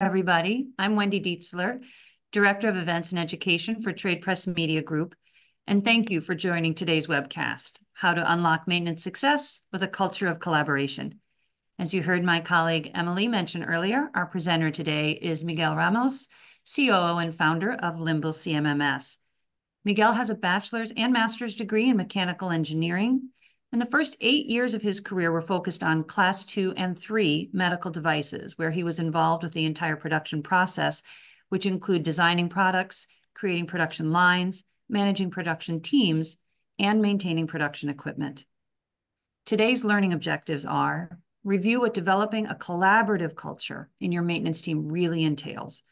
Everybody. I'm Wendy Dietzler, Director of Events and Education for Trade Press Media Group, and thank you for joining today's webcast, How to Unlock Maintenance Success with a Culture of Collaboration. As you heard my colleague Emily mention earlier, our presenter today is Miguel Ramos, COO and founder of Limble CMMS. Miguel has a bachelor's and master's degree in mechanical engineering, and the first 8 years of his career were focused on Class 2 and 3 medical devices, where he was involved with the entire production process, which include designing products, creating production lines, managing production teams, and maintaining production equipment. Today's learning objectives are: review what developing a collaborative culture in your maintenance team really entails,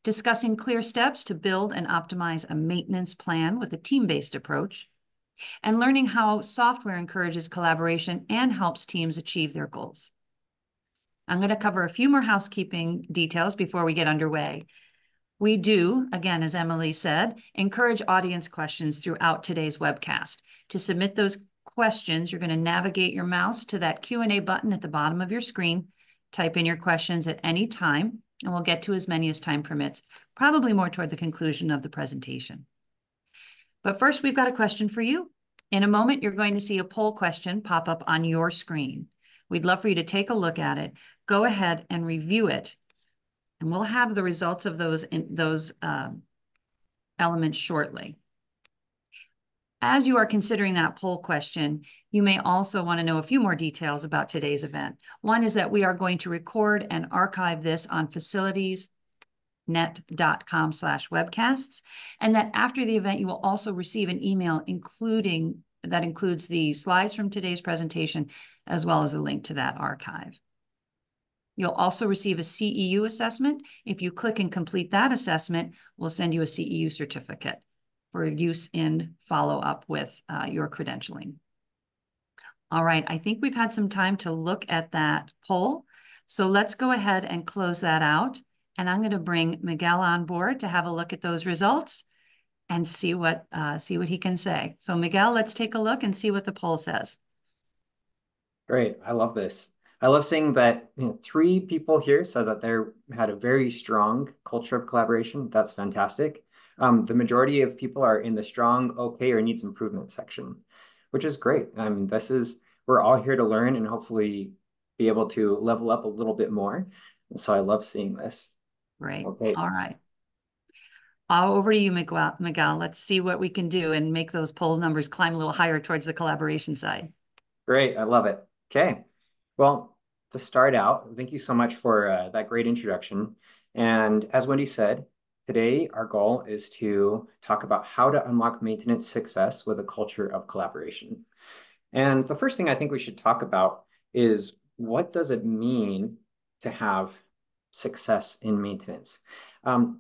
discussing clear steps to build and optimize a maintenance plan with a team-based approach, and learning how software encourages collaboration and helps teams achieve their goals. I'm going to cover a few more housekeeping details before we get underway. We do, again, as Emily said, encourage audience questions throughout today's webcast. To submit those questions, you're going to navigate your mouse to that Q&A button at the bottom of your screen, type in your questions at any time, and we'll get to as many as time permits, probably more toward the conclusion of the presentation. But first, we've got a question for you. In a moment, you're going to see a poll question pop up on your screen. We'd love for you to take a look at it. Go ahead and review it. And we'll have the results of those elements shortly. As you are considering that poll question, you may also want to know a few more details about today's event. One is that we are going to record and archive this on facilitiesnet.com/webcasts, and that after the event, you will also receive an email that includes the slides from today's presentation, as well as a link to that archive. You'll also receive a CEU assessment. If you click and complete that assessment, we'll send you a CEU certificate for use in follow-up with your credentialing. All right, I think we've had some time to look at that poll. So let's go ahead and close that out. And I'm going to bring Miguel on board to have a look at those results and see what he can say. So Miguel, let's take a look and see what the poll says. Great, I love this. I love seeing that 3 people here said that they had a very strong culture of collaboration. That's fantastic. The majority of people are in the strong, okay, or needs improvement section, which is great. We're all here to learn and hopefully be able to level up a little bit more. And so I love seeing this. Great. Okay. All right. Over to you, Miguel. Let's see what we can do and make those poll numbers climb a little higher towards the collaboration side. Great. I love it. Okay. Well, to start out, thank you so much for that great introduction. And as Wendy said, today our goal is to talk about how to unlock maintenance success with a culture of collaboration. And the first thing I think we should talk about is, what does it mean to have success in maintenance?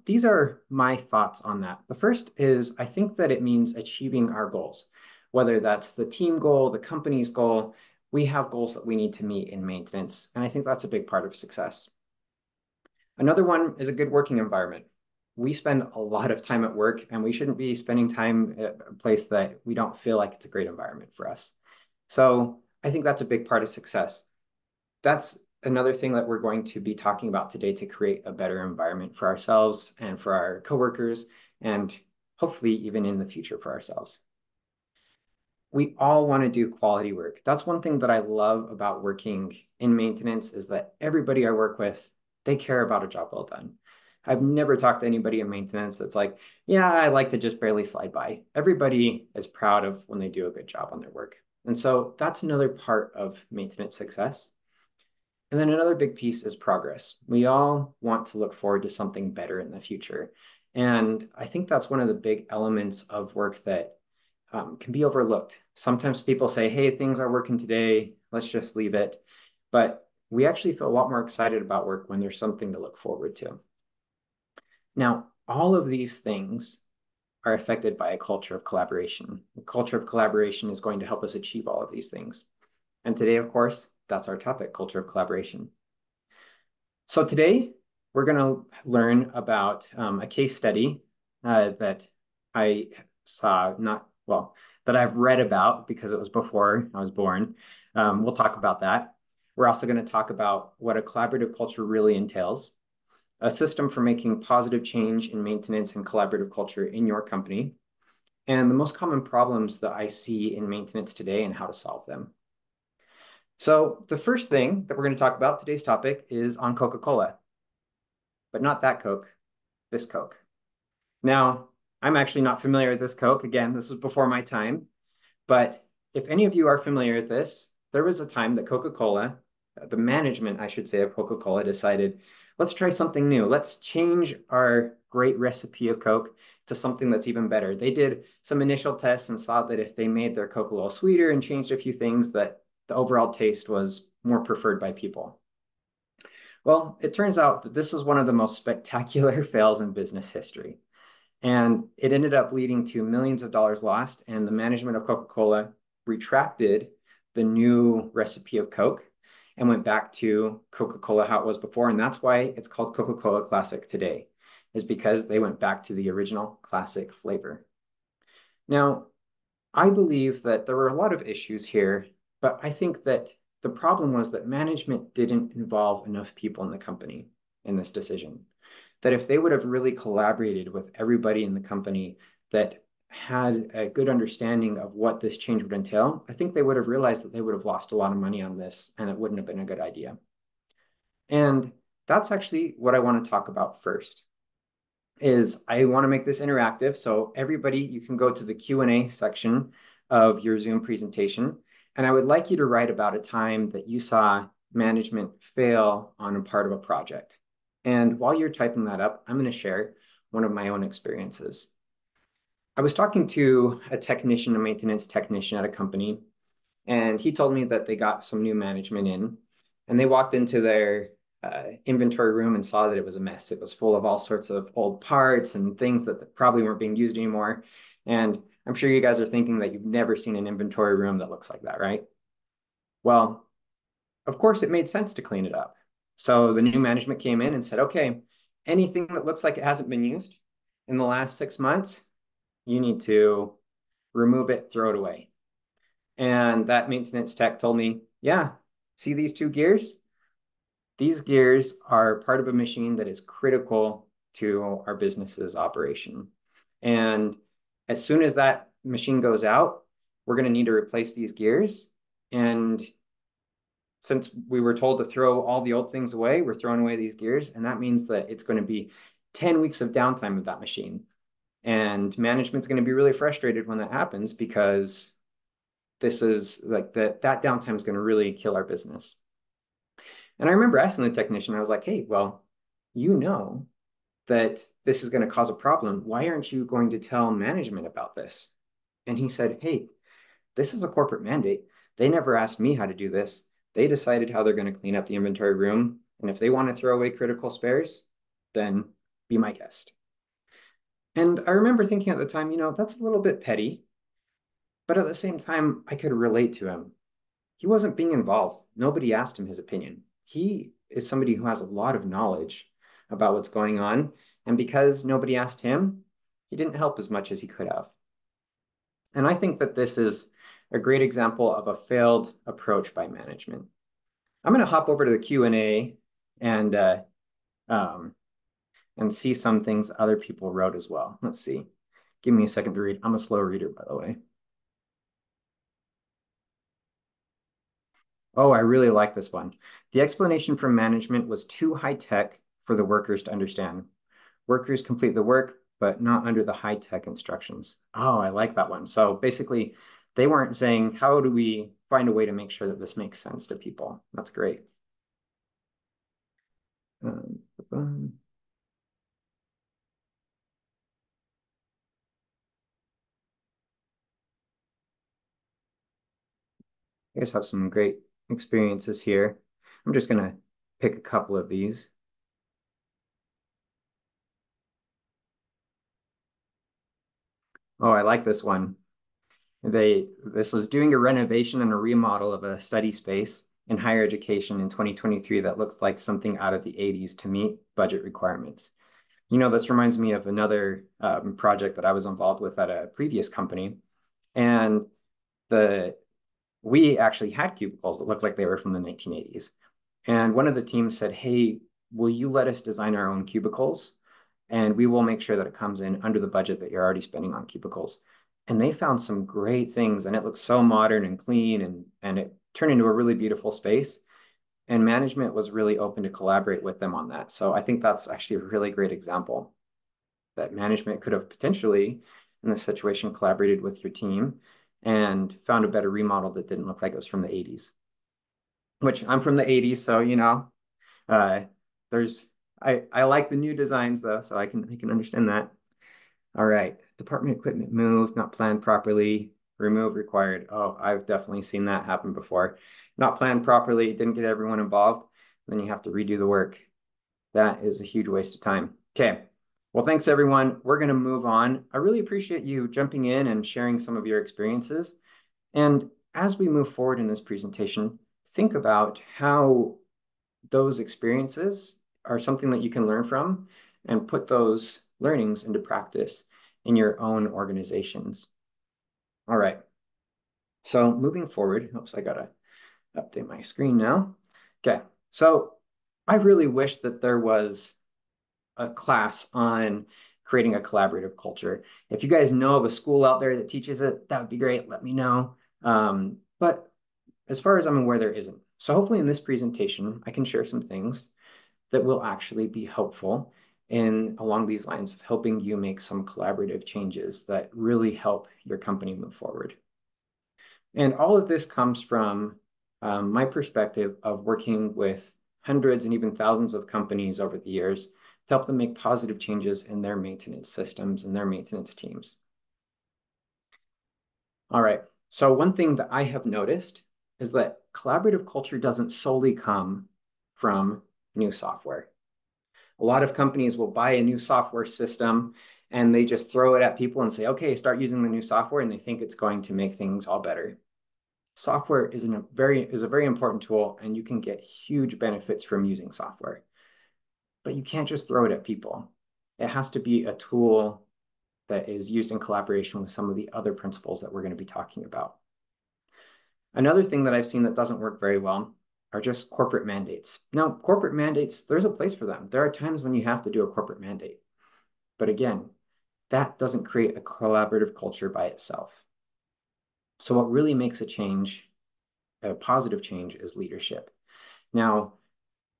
These are my thoughts on that. The first is, I think that it means achieving our goals, whether that's the team goal, the company's goal. We have goals that we need to meet in maintenance, and I think that's a big part of success. Another one is a good working environment. We spend a lot of time at work, and we shouldn't be spending time at a place that we don't feel like it's a great environment for us. So I think that's a big part of success. That's another thing that we're going to be talking about today to create a better environment for ourselves and for our coworkers, and hopefully even in the future for ourselves. We all want to do quality work. That's one thing that I love about working in maintenance, is that everybody I work with, they care about a job well done. I've never talked to anybody in maintenance that's like, yeah, I like to just barely slide by. Everybody is proud of when they do a good job on their work. And so that's another part of maintenance success. And then another big piece is progress. We all want to look forward to something better in the future. And I think that's one of the big elements of work that can be overlooked. Sometimes people say, hey, things are working today, let's just leave it. But we actually feel a lot more excited about work when there's something to look forward to. Now, all of these things are affected by a culture of collaboration. A culture of collaboration is going to help us achieve all of these things. And today, of course, that's our topic, culture of collaboration. So today, we're going to learn about a case study that I saw, that I've read about because it was before I was born. We'll talk about that. We're also going to talk about what a collaborative culture really entails. a system for making positive change in maintenance and collaborative culture in your company, and the most common problems that I see in maintenance today and how to solve them. So the first thing that we're going to talk about, today's topic, is on Coca-Cola, but not that Coke, this Coke. Now, I'm actually not familiar with this Coke. Again, this was before my time, but if any of you are familiar with this, there was a time that Coca-Cola, the management, I should say, of Coca-Cola decided, let's try something new. Let's change our great recipe of Coke to something that's even better. They did some initial tests and saw that if they made their Coke a little sweeter and changed a few things, that the overall taste was more preferred by people. Well, it turns out that this is one of the most spectacular fails in business history. And it ended up leading to millions of dollars lost, and the management of Coca-Cola retracted the new recipe of Coke and went back to Coca-Cola how it was before. And that's why it's called Coca-Cola Classic today, is because they went back to the original classic flavor. Now, I believe that there were a lot of issues here, but I think that the problem was that management didn't involve enough people in the company in this decision. That if they would have really collaborated with everybody in the company that had a good understanding of what this change would entail, I think they would have realized that they would have lost a lot of money on this and it wouldn't have been a good idea. And that's actually what I want to talk about first. Is I want to make this interactive. So everybody, you can go to the Q&A section of your Zoom presentation. And I would like you to write about a time that you saw management fail on a part of a project. And while you're typing that up, I'm going to share one of my own experiences. I was talking to a technician, a maintenance technician at a company, and he told me that they got some new management in, and they walked into their inventory room and saw that it was a mess. It was full of all sorts of old parts and things that probably weren't being used anymore. And I'm sure you guys are thinking that you've never seen an inventory room that looks like that, right? Well, of course, it made sense to clean it up. So the new management came in and said, okay, anything that looks like it hasn't been used in the last 6 months, you need to remove it, throw it away. And that maintenance tech told me, yeah, see these two gears? These gears are part of a machine that is critical to our business's operation. And as soon as that machine goes out, we're going to need to replace these gears. And since we were told to throw all the old things away, we're throwing away these gears. And that means that it's going to be 10 weeks of downtime of that machine. And management's going to be really frustrated when that happens because this is like that downtime is going to really kill our business. And I remember asking the technician, I was like, hey, well, you know that this is going to cause a problem. Why aren't you going to tell management about this? And he said, hey, this is a corporate mandate. They never asked me how to do this. They decided how they're going to clean up the inventory room. And if they want to throw away critical spares, then be my guest. And I remember thinking at the time, that's a little bit petty, but at the same time, I could relate to him. He wasn't being involved. Nobody asked him his opinion. He is somebody who has a lot of knowledge about what's going on. And because nobody asked him, he didn't help as much as he could have. And I think that this is a great example of a failed approach by management. I'm going to hop over to the Q&A and see some things other people wrote as well. Let's see. Give me a second to read. I'm a slow reader, by the way. Oh, I really like this one. The explanation from management was too high tech for the workers to understand. Workers complete the work, but not under the high tech instructions. Oh, I like that one. So basically, they weren't saying, how do we find a way to make sure that this makes sense to people? That's great. I guess have some great experiences here. I'm just going to pick a couple of these. Oh, I like this one. This was doing a renovation and a remodel of a study space in higher education in 2023 that looks like something out of the 80s to meet budget requirements. This reminds me of another project that I was involved with at a previous company. And we actually had cubicles that looked like they were from the 1980s. And one of the teams said, hey, will you let us design our own cubicles? And we will make sure that it comes in under the budget that you're already spending on cubicles. And they found some great things, and it looks so modern and clean, and it turned into a really beautiful space. And management was really open to collaborate with them on that. So I think that's actually a really great example that management could have potentially, in this situation, collaborated with your team and found a better remodel that didn't look like it was from the 80s. Which I'm from the 80s, so uh, there's I like the new designs though, so I can understand that. All right, department equipment moved, not planned properly, remove required. Oh, I've definitely seen that happen before. Not planned properly, didn't get everyone involved, then you have to redo the work. That is a huge waste of time. Okay, well, thanks everyone. We're going to move on. I really appreciate you jumping in and sharing some of your experiences. And as we move forward in this presentation, think about how those experiences are something that you can learn from and put those learnings into practice in your own organizations. All right. So moving forward, oops, I gotta update my screen now. Okay, so I really wish that there was a class on creating a collaborative culture. If you guys know of a school out there that teaches it, that would be great. Let me know. But as far as I'm aware, there isn't. So hopefully in this presentation, I can share some things that will actually be helpful in along these lines of helping you make some collaborative changes that really help your company move forward. And all of this comes from my perspective of working with hundreds and even thousands of companies over the years to help them make positive changes in their maintenance systems and their maintenance teams. All right, so one thing that I have noticed is that collaborative culture doesn't solely come from new software. A lot of companies will buy a new software system and they just throw it at people and say, okay, start using the new software, and they think it's going to make things all better. Software is a very important tool, and you can get huge benefits from using software. But you can't just throw it at people. It has to be a tool that is used in collaboration with some of the other principles that we're going to be talking about. Another thing that I've seen that doesn't work very well are just corporate mandates. Now, corporate mandates, there's a place for them. There are times when you have to do a corporate mandate. But again, that doesn't create a collaborative culture by itself. So what really makes a change, a positive change, is leadership. Now,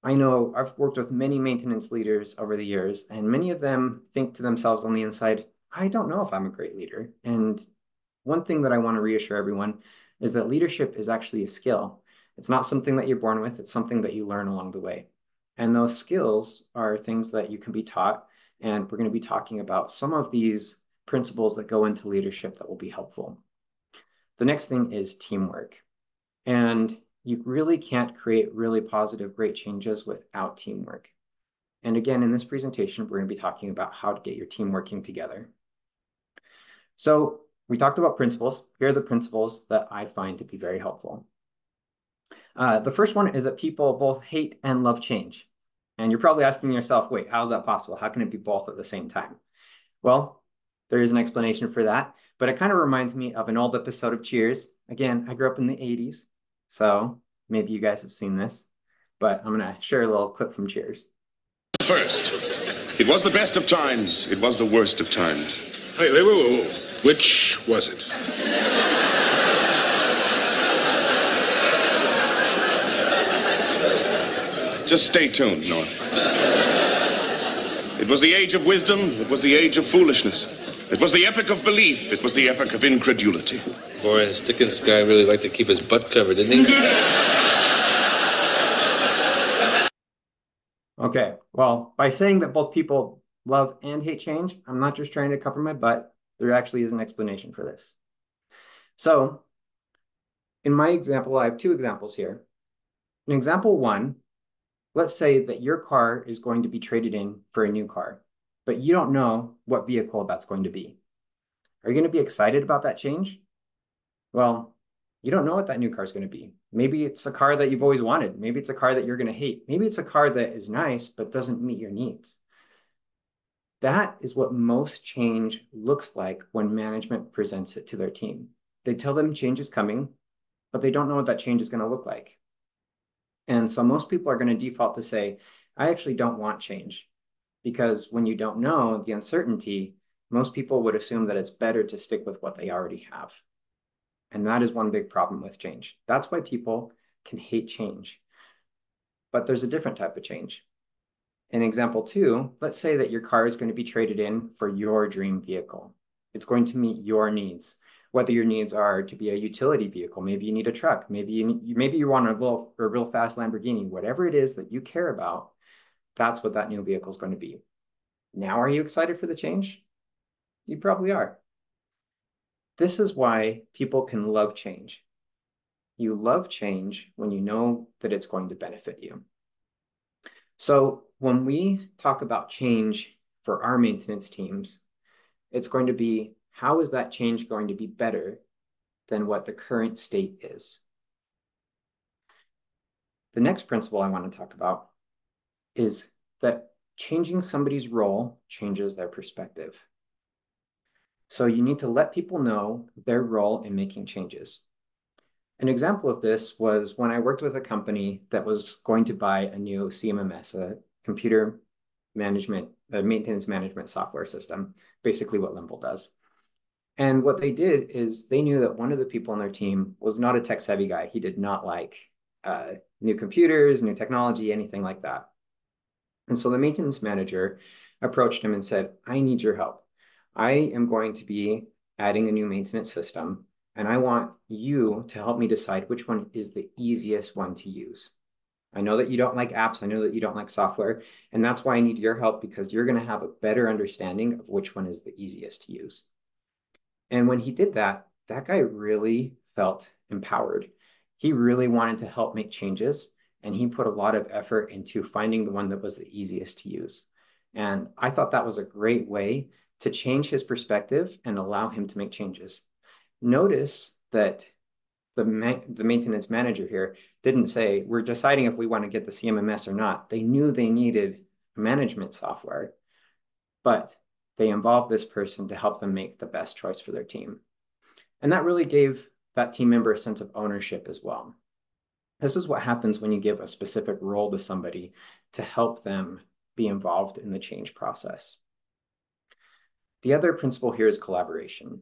I know I've worked with many maintenance leaders over the years, and many of them think to themselves on the inside, I don't know if I'm a great leader. And one thing that I want to reassure everyone is that leadership is actually a skill. It's not something that you're born with, it's something that you learn along the way. And those skills are things that you can be taught. And we're going to be talking about some of these principles that go into leadership that will be helpful. The next thing is teamwork. And you really can't create really positive, great changes without teamwork. And again, in this presentation, we're going to be talking about how to get your team working together. So we talked about principles. Here are the principles that I find to be very helpful. The first one is that people both hate and love change. And you're probably asking yourself, wait, how is that possible? How can it be both at the same time? Well, there is an explanation for that, but it kind of reminds me of an old episode of Cheers. Again, I grew up in the 80s, so maybe you guys have seen this, but I'm going to share a little clip from Cheers. First, it was the best of times. It was the worst of times. Wait, whoa. Which was it? Just stay tuned, Norm. It was the age of wisdom. It was the age of foolishness. It was the epoch of belief. It was the epoch of incredulity. Boy, Stickins guy really liked to keep his butt covered, didn't he? Okay, well, by saying that both people love and hate change, I'm not just trying to cover my butt. There actually is an explanation for this. So, in my example, I have two examples here. In example one, let's say that your car is going to be traded in for a new car, but you don't know what vehicle that's going to be. Are you going to be excited about that change? Well, you don't know what that new car is going to be. Maybe it's a car that you've always wanted. Maybe it's a car that you're going to hate. Maybe it's a car that is nice, but doesn't meet your needs. That is what most change looks like when management presents it to their team. They tell them change is coming, but they don't know what that change is going to look like. And so most people are going to default to say, I actually don't want change, because when you don't know the uncertainty, most people would assume that it's better to stick with what they already have. And that is one big problem with change. That's why people can hate change. But there's a different type of change. In example two, let's say that your car is going to be traded in for your dream vehicle. It's going to meet your needs, whether your needs are to be a utility vehicle. Maybe you need a truck. Maybe you want a real fast Lamborghini. Whatever it is that you care about, that's what that new vehicle is going to be. Now, are you excited for the change? You probably are. This is why people can love change. You love change when you know that it's going to benefit you. So when we talk about change for our maintenance teams, it's going to be, how is that change going to be better than what the current state is? The next principle I want to talk about is that changing somebody's role changes their perspective. So you need to let people know their role in making changes. An example of this was when I worked with a company that was going to buy a new CMMS, a computer management, a maintenance management software system, basically what Limble does. And what they did is they knew that one of the people on their team was not a tech-savvy guy. He did not like new computers, new technology, anything like that. And so the maintenance manager approached him and said, I need your help. I am going to be adding a new maintenance system, and I want you to help me decide which one is the easiest one to use. I know that you don't like apps. I know that you don't like software. And that's why I need your help, because you're going to have a better understanding of which one is the easiest to use. And when he did that, that guy really felt empowered. He really wanted to help make changes. And he put a lot of effort into finding the one that was the easiest to use. And I thought that was a great way to change his perspective and allow him to make changes. Notice that the maintenance manager here didn't say, we're deciding if we want to get the CMMS or not. They knew they needed management software, but they involved this person to help them make the best choice for their team. And that really gave that team member a sense of ownership as well. This is what happens when you give a specific role to somebody to help them be involved in the change process. The other principle here is collaboration.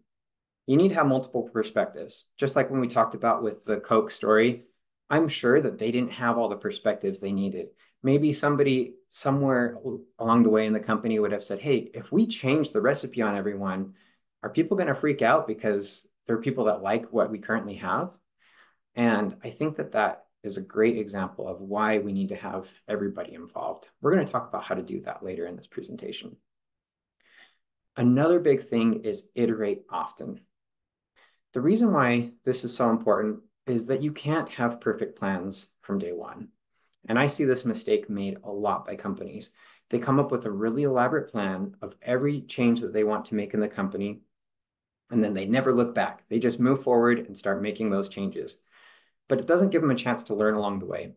You need to have multiple perspectives. Just like when we talked about with the Coke story, I'm sure that they didn't have all the perspectives they needed. Maybe somebody somewhere along the way in the company would have said, hey, if we change the recipe on everyone, are people going to freak out because there are people that like what we currently have? And I think that that is a great example of why we need to have everybody involved. We're going to talk about how to do that later in this presentation. Another big thing is iterate often. The reason why this is so important is that you can't have perfect plans from day one. And I see this mistake made a lot by companies. They come up with a really elaborate plan of every change that they want to make in the company, and then they never look back. They just move forward and start making those changes. But it doesn't give them a chance to learn along the way.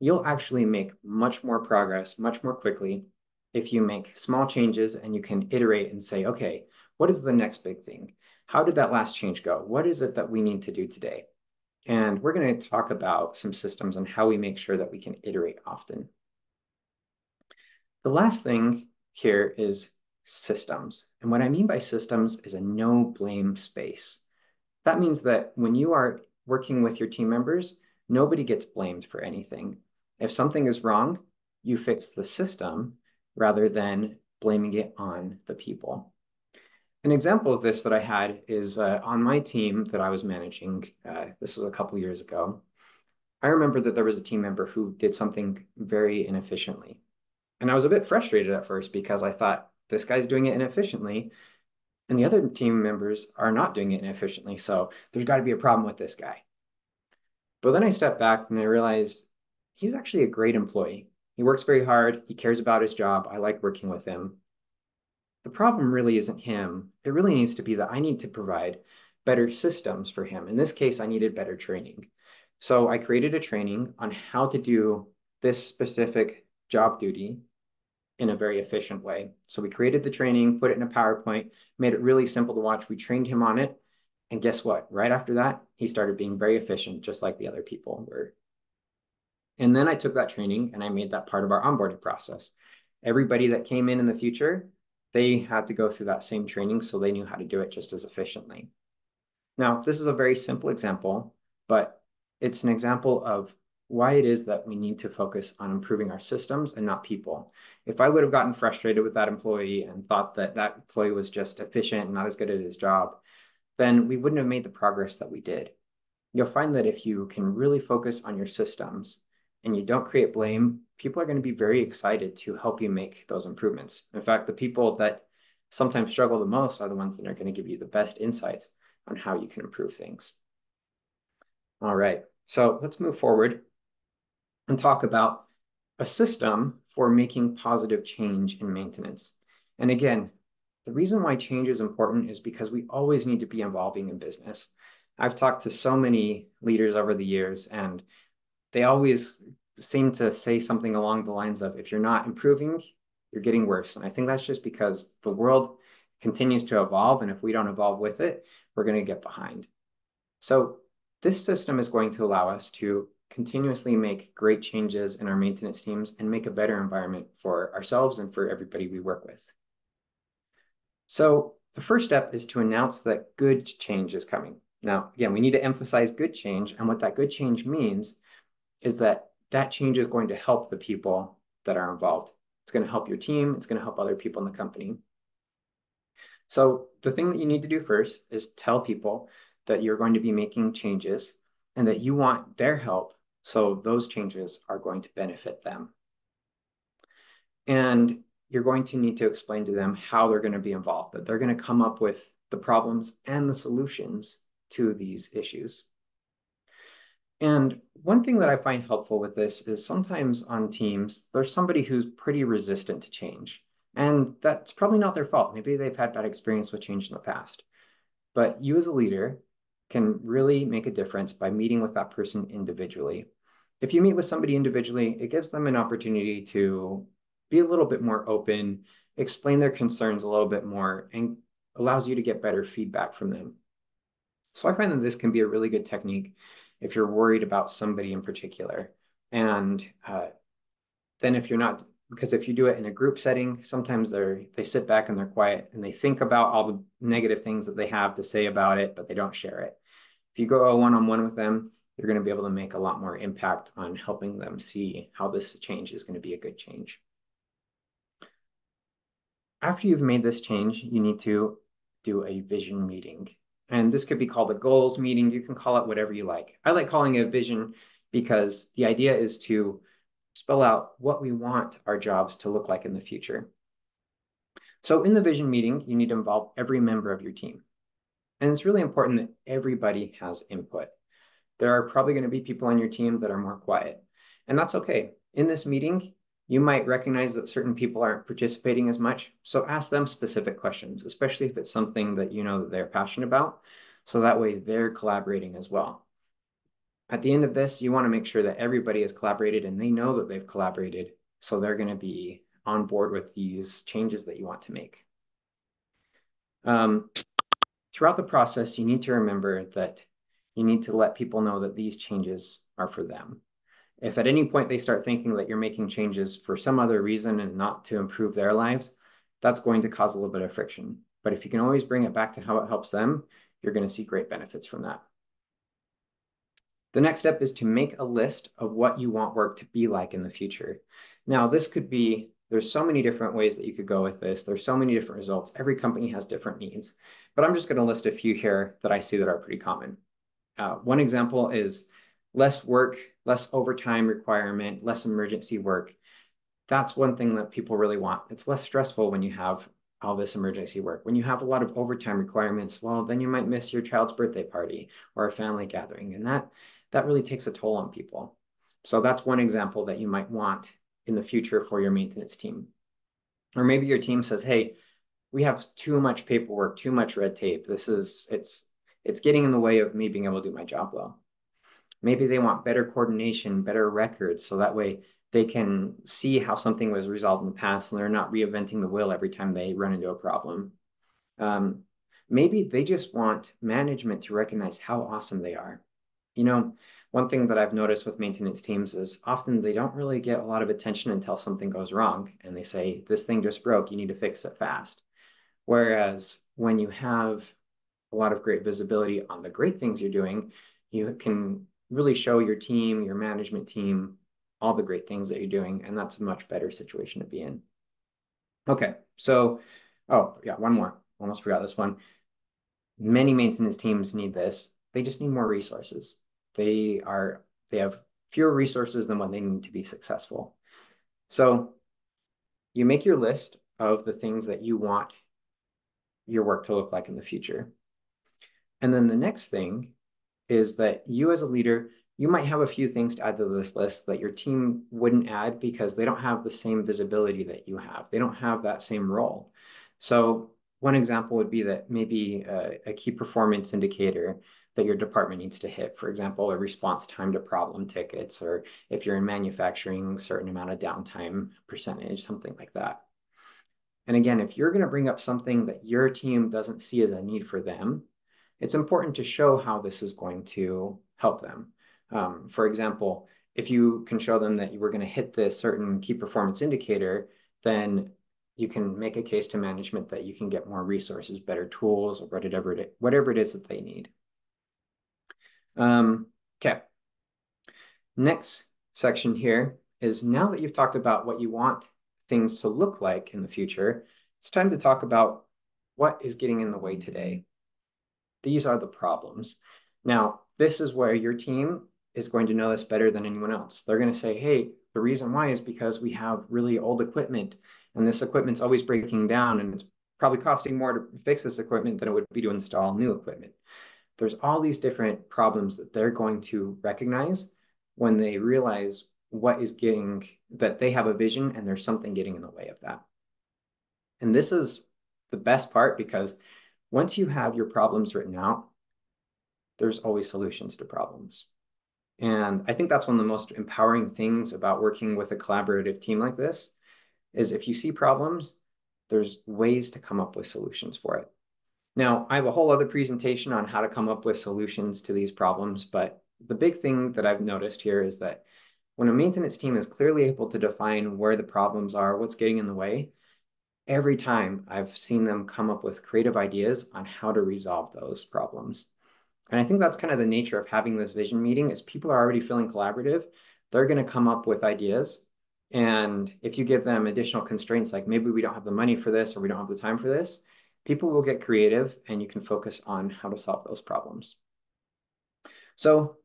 You'll actually make much more progress, much more quickly, if you make small changes and you can iterate and say, okay, what is the next big thing? How did that last change go? What is it that we need to do today? And we're going to talk about some systems and how we make sure that we can iterate often. The last thing here is systems. And what I mean by systems is a no blame space. That means that when you are working with your team members, nobody gets blamed for anything. If something is wrong, you fix the system rather than blaming it on the people. An example of this that I had is on my team that I was managing. This was a couple years ago. I remember that there was a team member who did something very inefficiently. And I was a bit frustrated at first because I thought, this guy's doing it inefficiently, and the other team members are not doing it inefficiently. So there's got to be a problem with this guy. But then I stepped back and I realized he's actually a great employee. He works very hard. He cares about his job. I like working with him. The problem really isn't him. It really needs to be that I need to provide better systems for him. In this case, I needed better training. So I created a training on how to do this specific job duty in a very efficient way. So we created the training, put it in a PowerPoint, made it really simple to watch. We trained him on it. And guess what? Right after that, he started being very efficient, just like the other people were. And then I took that training and I made that part of our onboarding process. Everybody that came in the future, they had to go through that same training so they knew how to do it just as efficiently. Now, this is a very simple example, but it's an example of why it is that we need to focus on improving our systems and not people. If I would have gotten frustrated with that employee and thought that that employee was just efficient and not as good at his job, then we wouldn't have made the progress that we did. You'll find that if you can really focus on your systems and you don't create blame, people are going to be very excited to help you make those improvements. In fact, the people that sometimes struggle the most are the ones that are going to give you the best insights on how you can improve things. All right, so let's move forward and talk about a system for making positive change in maintenance. And again, the reason why change is important is because we always need to be evolving in business. I've talked to so many leaders over the years, and they always seem to say something along the lines of, if you're not improving, you're getting worse. And I think that's just because the world continues to evolve, and if we don't evolve with it, we're going to get behind. So this system is going to allow us to continuously make great changes in our maintenance teams and make a better environment for ourselves and for everybody we work with. So the first step is to announce that good change is coming. Now, again, we need to emphasize good change. And what that good change means is that that change is going to help the people that are involved. It's going to help your team. It's going to help other people in the company. So the thing that you need to do first is tell people that you're going to be making changes and that you want their help, so those changes are going to benefit them. And you're going to need to explain to them how they're going to be involved, that they're going to come up with the problems and the solutions to these issues. And one thing that I find helpful with this is sometimes on teams, there's somebody who's pretty resistant to change. And that's probably not their fault. Maybe they've had bad experience with change in the past. But you as a leader can really make a difference by meeting with that person individually. If you meet with somebody individually, it gives them an opportunity to be a little bit more open, explain their concerns a little bit more, and allows you to get better feedback from them. So I find that this can be a really good technique if you're worried about somebody in particular. And then if you're not, because if you do it in a group setting, sometimes they sit back and they're quiet and they think about all the negative things that they have to say about it, but they don't share it. If you go one-on-one with them, you're going to be able to make a lot more impact on helping them see how this change is going to be a good change. After you've made this change, you need to do a vision meeting. And this could be called a goals meeting. You can call it whatever you like. I like calling it a vision because the idea is to spell out what we want our jobs to look like in the future. So in the vision meeting, you need to involve every member of your team. And it's really important that everybody has input. There are probably going to be people on your team that are more quiet, and that's okay. In this meeting, you might recognize that certain people aren't participating as much. So ask them specific questions, especially if it's something that you know that they're passionate about. So that way they're collaborating as well. At the end of this, you want to make sure that everybody has collaborated and they know that they've collaborated. So they're going to be on board with these changes that you want to make. Throughout the process, you need to remember that you need to let people know that these changes are for them. If at any point they start thinking that you're making changes for some other reason and not to improve their lives, that's going to cause a little bit of friction. But if you can always bring it back to how it helps them, you're going to see great benefits from that. The next step is to make a list of what you want work to be like in the future. Now, this could be, there's so many different ways that you could go with this. There's so many different results. Every company has different needs, but I'm just going to list a few here that I see that are pretty common. One example is less work, less overtime requirement, less emergency work. That's one thing that people really want. It's less stressful when you have all this emergency work. When you have a lot of overtime requirements, well, then you might miss your child's birthday party or a family gathering, and that really takes a toll on people. So that's one example that you might want in the future for your maintenance team. Or maybe your team says, hey, we have too much paperwork, too much red tape. It's getting in the way of me being able to do my job well. Maybe they want better coordination, better records, so that way they can see how something was resolved in the past and they're not reinventing the wheel every time they run into a problem. Maybe they just want management to recognize how awesome they are. You know, one thing that I've noticed with maintenance teams is often they don't really get a lot of attention until something goes wrong and they say, this thing just broke, you need to fix it fast. Whereas when you have a lot of great visibility on the great things you're doing, you can really show your team, your management team, all the great things that you're doing, and that's a much better situation to be in. Okay, so, oh yeah, one more. Almost forgot this one. Many maintenance teams need this. They just need more resources. They have fewer resources than what they need to be successful. So you make your list of the things that you want your work to look like in the future. And then the next thing is that you as a leader, you might have a few things to add to this list that your team wouldn't add because they don't have the same visibility that you have. They don't have that same role. So one example would be that maybe a key performance indicator that your department needs to hit, for example, a response time to problem tickets, or if you're in manufacturing, a certain amount of downtime percentage, something like that. And again, if you're going to bring up something that your team doesn't see as a need for them, it's important to show how this is going to help them. For example, if you can show them that you were going to hit this certain key performance indicator, then you can make a case to management that you can get more resources, better tools, or whatever it is that they need. Okay. Next section here is, now that you've talked about what you want things to look like in the future, it's time to talk about what is getting in the way today. These are the problems. Now, this is where your team is going to know this better than anyone else. They're going to say, hey, the reason why is because we have really old equipment, and this equipment's always breaking down, and it's probably costing more to fix this equipment than it would be to install new equipment. There's all these different problems that they're going to recognize when they realize that they have a vision and there's something getting in the way of that. And this is the best part, because once you have your problems written out, there's always solutions to problems. And I think that's one of the most empowering things about working with a collaborative team like this, is if you see problems, there's ways to come up with solutions for it. Now, I have a whole other presentation on how to come up with solutions to these problems, but the big thing that I've noticed here is that when a maintenance team is clearly able to define where the problems are, what's getting in the way, every time I've seen them come up with creative ideas on how to resolve those problems. And I think that's kind of the nature of having this vision meeting, is people are already feeling collaborative. They're going to come up with ideas. And if you give them additional constraints, like maybe we don't have the money for this, or we don't have the time for this, people will get creative and you can focus on how to solve those problems. So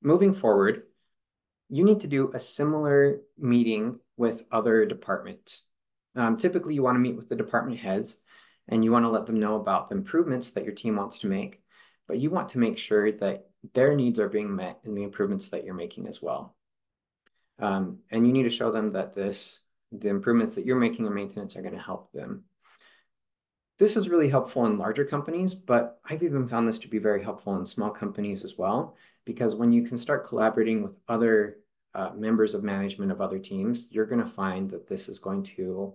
moving forward, you need to do a similar meeting with other departments. Typically, you want to meet with the department heads and you want to let them know about the improvements that your team wants to make, but you want to make sure that their needs are being met in the improvements that you're making as well. And you need to show them that the improvements that you're making in maintenance are going to help them. This is really helpful in larger companies, but I've even found this to be very helpful in small companies as well, because when you can start collaborating with other members of management of other teams, you're going to find that this is going to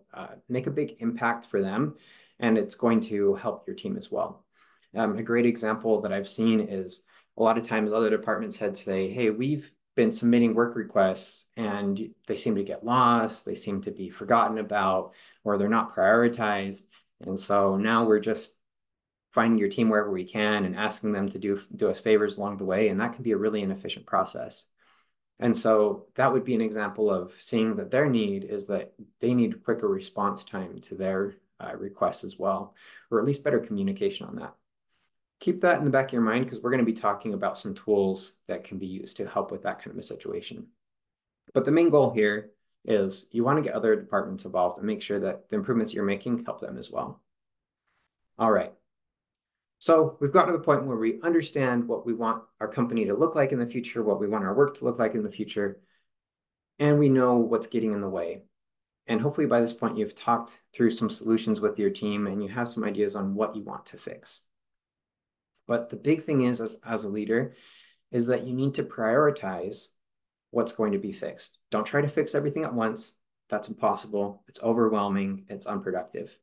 make a big impact for them, and it's going to help your team as well. A great example that I've seen is a lot of times other departments heads say, hey, we've been submitting work requests and they seem to get lost, they seem to be forgotten about, or they're not prioritized. And so now we're just finding your team wherever we can and asking them to do us favors along the way. And that can be a really inefficient process. And so that would be an example of seeing that their need is that they need quicker response time to their requests as well, or at least better communication on that. Keep that in the back of your mind, because we're going to be talking about some tools that can be used to help with that kind of a situation. But the main goal here is you want to get other departments involved and make sure that the improvements you're making help them as well. All right. So we've got to the point where we understand what we want our company to look like in the future, what we want our work to look like in the future, and we know what's getting in the way. And hopefully by this point, you've talked through some solutions with your team and you have some ideas on what you want to fix. But the big thing is, as a leader, is that you need to prioritize what's going to be fixed. Don't try to fix everything at once. That's impossible. It's overwhelming. It's unproductive.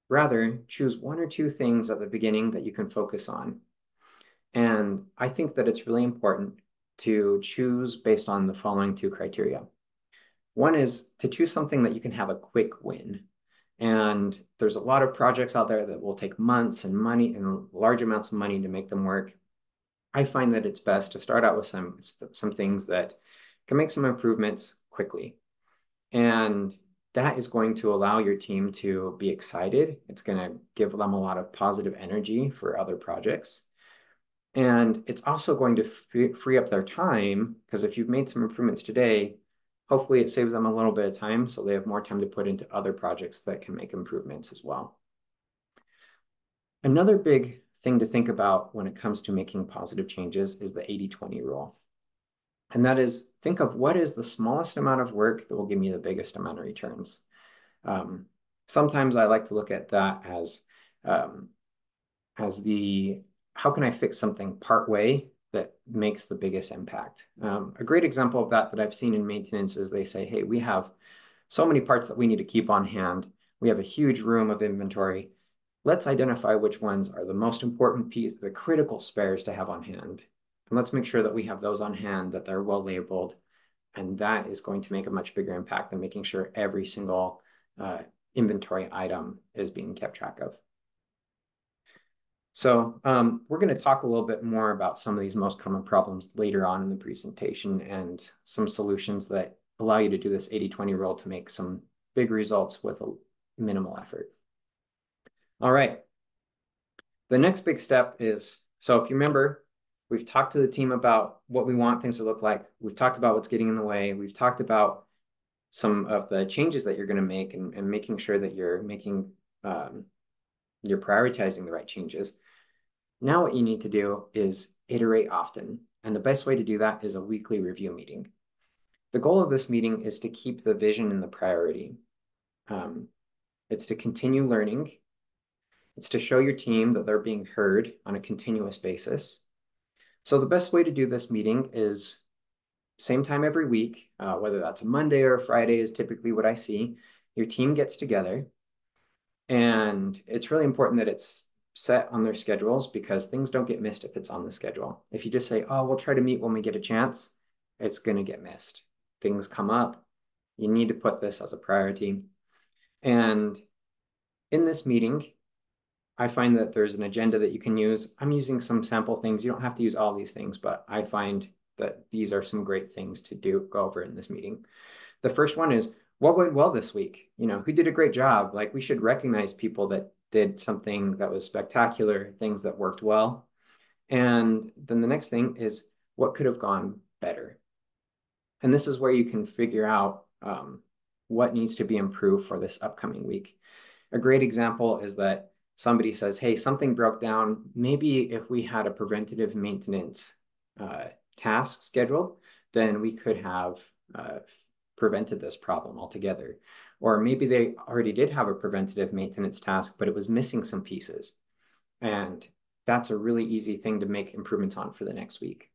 Rather, choose one or two things at the beginning that you can focus on. And I think that it's really important to choose based on the following two criteria. One is to choose something that you can have a quick win. And there's a lot of projects out there that will take months and money and large amounts of money to make them work. I find that it's best to start out with some things that can make some improvements quickly. And that is going to allow your team to be excited. It's going to give them a lot of positive energy for other projects. And it's also going to free up their time, because if you've made some improvements today, hopefully it saves them a little bit of time so they have more time to put into other projects that can make improvements as well. Another big thing to think about when it comes to making positive changes is the 80-20 rule. And that is, think of what is the smallest amount of work that will give me the biggest amount of returns. Sometimes I like to look at that as how can I fix something part way that makes the biggest impact? A great example of that I've seen in maintenance is they say, hey, we have so many parts that we need to keep on hand. We have a huge room of inventory. Let's identify which ones are the most important piece, the critical spares to have on hand. And let's make sure that we have those on hand, that they're well labeled. And that is going to make a much bigger impact than making sure every single inventory item is being kept track of. So we're going to talk a little bit more about some of these most common problems later on in the presentation and some solutions that allow you to do this 80-20 rule to make some big results with a minimal effort. All right. The next big step is, so if you remember, we've talked to the team about what we want things to look like. We've talked about what's getting in the way. We've talked about some of the changes that you're going to make and making sure that you're making, you're prioritizing the right changes. Now what you need to do is iterate often. And the best way to do that is a weekly review meeting. The goal of this meeting is to keep the vision and the priority. It's to continue learning. It's to show your team that they're being heard on a continuous basis. So the best way to do this meeting is same time every week, whether that's a Monday or a Friday is typically what I see. Your team gets together, and it's really important that it's set on their schedules because things don't get missed if it's on the schedule. If you just say, oh, we'll try to meet when we get a chance, it's going to get missed. Things come up. You need to put this as a priority. And in this meeting, I find that there's an agenda that you can use. I'm using some sample things. You don't have to use all these things, but I find that these are some great things to go over in this meeting. The first one is, what went well this week? You know, who did a great job? Like, we should recognize people that did something that was spectacular, things that worked well. And then the next thing is, what could have gone better? And this is where you can figure out what needs to be improved for this upcoming week. A great example is that somebody says, hey, something broke down. Maybe if we had a preventative maintenance task scheduled, then we could have prevented this problem altogether. Or maybe they already did have a preventative maintenance task, but it was missing some pieces. And that's a really easy thing to make improvements on for the next week.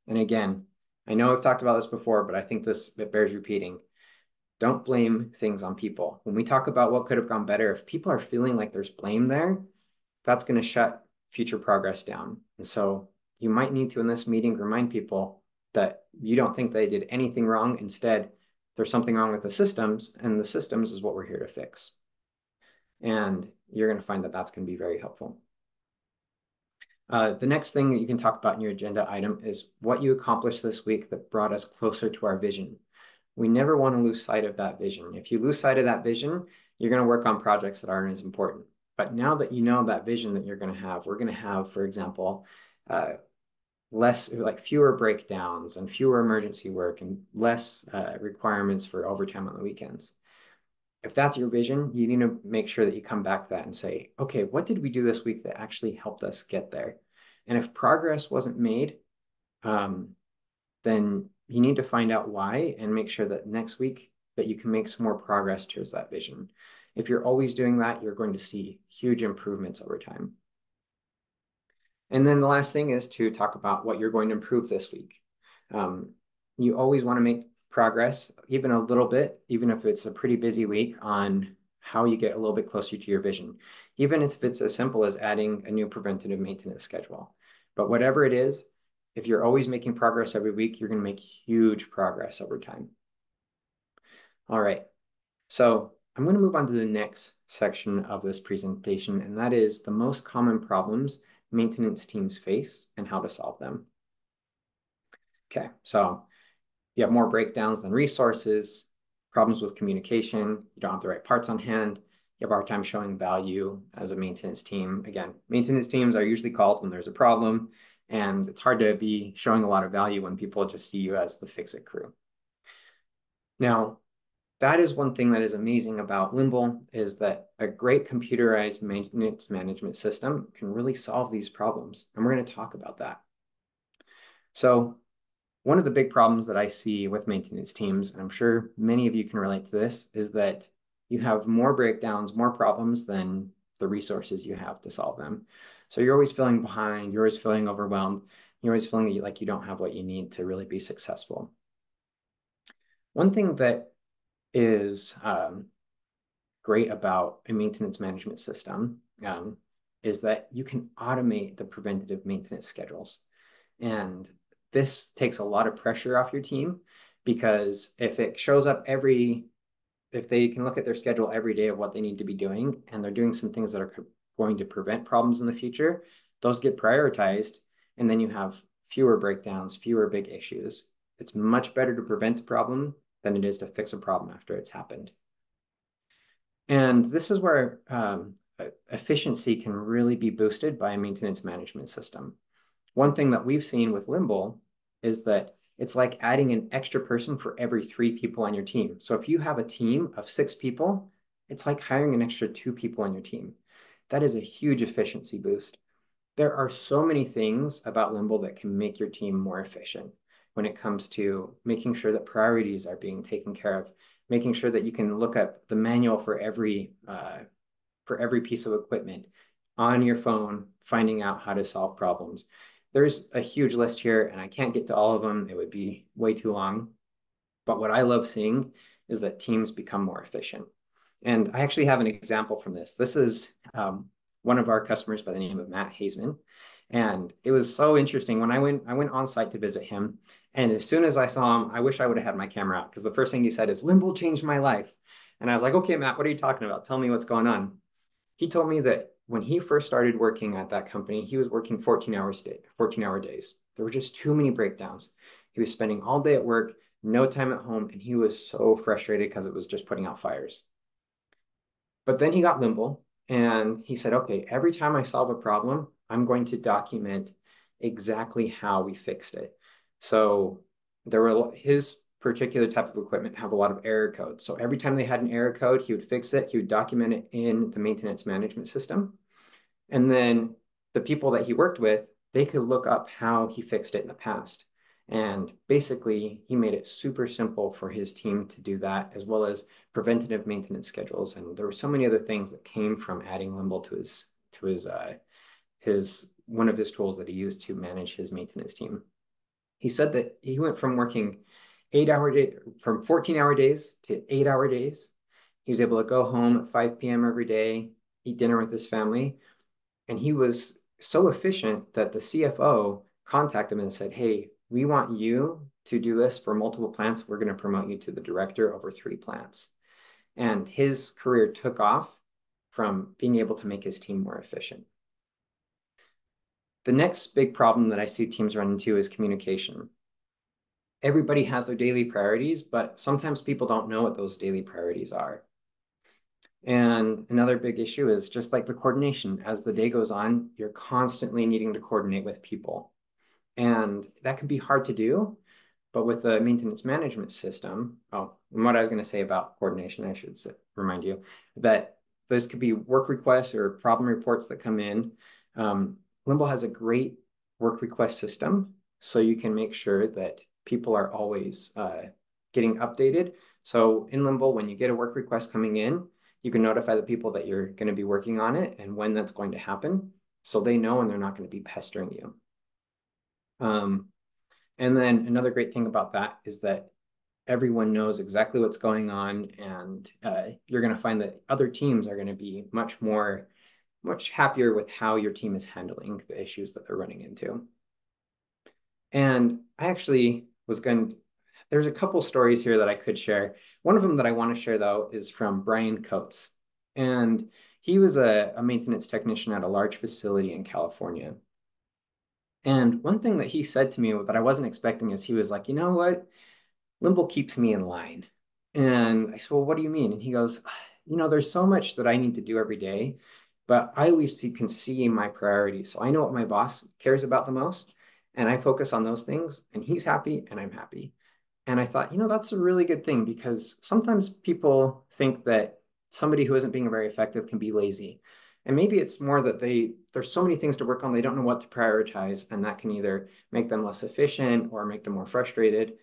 And again, I know I've talked about this before, but I think it bears repeating. Don't blame things on people. When we talk about what could have gone better, if people are feeling like there's blame there, that's going to shut future progress down. And so you might need to, in this meeting, remind people that you don't think they did anything wrong. Instead, there's something wrong with the systems, and the systems is what we're here to fix. And you're going to find that that's going to be very helpful. The next thing that you can talk about in your agenda item is what you accomplished this week that brought us closer to our vision. We never want to lose sight of that vision. If you lose sight of that vision, you're going to work on projects that aren't as important. But now that you know that vision that you're going to have, we're going to have, for example, fewer breakdowns and fewer emergency work and less requirements for overtime on the weekends. If that's your vision, you need to make sure that you come back to that and say, okay, what did we do this week that actually helped us get there? And if progress wasn't made, then you need to find out why and make sure that next week that you can make some more progress towards that vision. If you're always doing that, you're going to see huge improvements over time. And then the last thing is to talk about what you're going to improve this week. You always want to make progress, even a little bit, even if it's a pretty busy week, on how you get a little bit closer to your vision, even if it's as simple as adding a new preventative maintenance schedule. But whatever it is, if you're always making progress every week, you're going to make huge progress over time. All right, so I'm going to move on to the next section of this presentation, and that is the most common problems maintenance teams face and how to solve them. Okay, so you have more breakdowns than resources, problems with communication, you don't have the right parts on hand, you have a hard time showing value as a maintenance team. Again, maintenance teams are usually called when there's a problem, and it's hard to be showing a lot of value when people just see you as the fix-it crew. Now, that is one thing that is amazing about Limble, is that a great computerized maintenance management system can really solve these problems, and we're going to talk about that. So one of the big problems that I see with maintenance teams, and I'm sure many of you can relate to this, is that you have more breakdowns, more problems than the resources you have to solve them. So you're always feeling behind, you're always feeling overwhelmed, you're always feeling like you don't have what you need to really be successful. One thing that is great about a maintenance management system is that you can automate the preventative maintenance schedules. And this takes a lot of pressure off your team, because if it shows up if they can look at their schedule every day of what they need to be doing, and they're doing some things that are going to prevent problems in the future, those get prioritized, and then you have fewer breakdowns, fewer big issues. It's much better to prevent a problem than it is to fix a problem after it's happened. And this is where efficiency can really be boosted by a maintenance management system. One thing that we've seen with Limble is that it's like adding an extra person for every 3 people on your team. So if you have a team of 6 people, it's like hiring an extra 2 people on your team. That is a huge efficiency boost. There are so many things about Limble that can make your team more efficient when it comes to making sure that priorities are being taken care of, making sure that you can look up the manual for every piece of equipment on your phone, finding out how to solve problems. There's a huge list here, and I can't get to all of them. It would be way too long. But what I love seeing is that teams become more efficient. And I actually have an example from this. This is one of our customers by the name of Matt Hazeman. And it was so interesting. When I went on site to visit him, and as soon as I saw him, I wish I would have had my camera out, because the first thing he said is, "Limble changed my life." And I was like, "Okay, Matt, what are you talking about? Tell me what's going on." He told me that when he first started working at that company, he was working 14-hour days. There were just too many breakdowns. He was spending all day at work, no time at home, and he was so frustrated because it was just putting out fires. But then he got Limble, and he said, "Okay, every time I solve a problem, I'm going to document exactly how we fixed it." So his particular type of equipment have a lot of error codes. So every time they had an error code, he would fix it. He would document it in the maintenance management system. And then the people that he worked with, they could look up how he fixed it in the past. And basically, he made it super simple for his team to do that, as well as preventative maintenance schedules. And there were so many other things that came from adding Limble to one of his tools that he used to manage his maintenance team. He said that he went from working 14-hour days to 8-hour days. He was able to go home at 5 p.m. every day, eat dinner with his family. And he was so efficient that the CFO contacted him and said, "Hey, we want you to do this for multiple plants. We're going to promote you to the director over 3 plants." And his career took off from being able to make his team more efficient. The next big problem that I see teams run into is communication. Everybody has their daily priorities, but sometimes people don't know what those daily priorities are. And another big issue is just like the coordination. As the day goes on, you're constantly needing to coordinate with people. And that can be hard to do, but with the maintenance management system, and what I was going to say about coordination, I should remind you that those could be work requests or problem reports that come in. Limble has a great work request system, so you can make sure that people are always getting updated. So in Limble, when you get a work request coming in, you can notify the people that you're going to be working on it and when that's going to happen, so they know and they're not going to be pestering you. And then another great thing about that is that everyone knows exactly what's going on, and you're going to find that other teams are going to be much happier with how your team is handling the issues that they're running into. And I actually there's a couple stories here that I could share. One of them that I want to share, though, is from Brian Coates. And he was a maintenance technician at a large facility in California. And one thing that he said to me that I wasn't expecting is he was like, you know what? Limble keeps me in line. And I said, well, what do you mean? And he goes, there's so much that I need to do every day, but I always can see my priorities. So I know what my boss cares about the most, and I focus on those things, and he's happy and I'm happy. And I thought, that's a really good thing, because sometimes people think that somebody who isn't being very effective can be lazy. And maybe it's more that there's so many things to work on, they don't know what to prioritize, and that can either make them less efficient or make them more frustrated.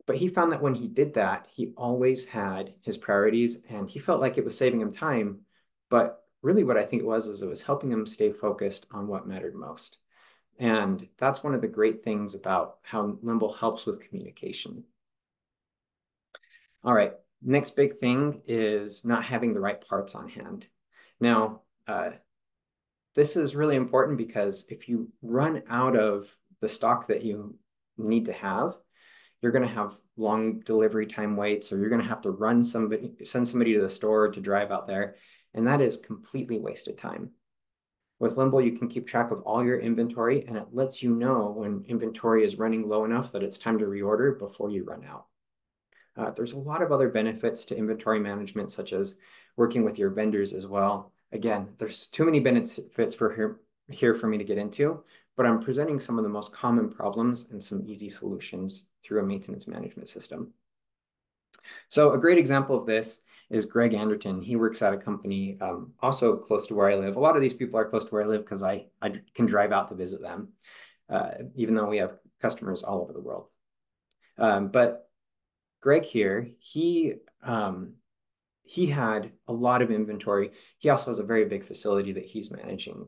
But he found that when he did that, he always had his priorities, and he felt like it was saving him time. But really what I think it was is it was helping him stay focused on what mattered most. And that's one of the great things about how Limble helps with communication. All right, next big thing is not having the right parts on hand. Now, this is really important because if you run out of the stock that you need to have, you're going to have long delivery time waits, or you're going to have to send somebody to the store to drive out there. And that is completely wasted time. With Limble, you can keep track of all your inventory, and it lets you know when inventory is running low enough that it's time to reorder before you run out. There's a lot of other benefits to inventory management, such as working with your vendors as well. Again, there's too many benefits here for me to get into, but I'm presenting some of the most common problems and some easy solutions through a maintenance management system. So a great example of this is Greg Anderton. He works at a company also close to where I live. A lot of these people are close to where I live because I can drive out to visit them, even though we have customers all over the world. But Greg here, he had a lot of inventory. He also has a very big facility that he's managing.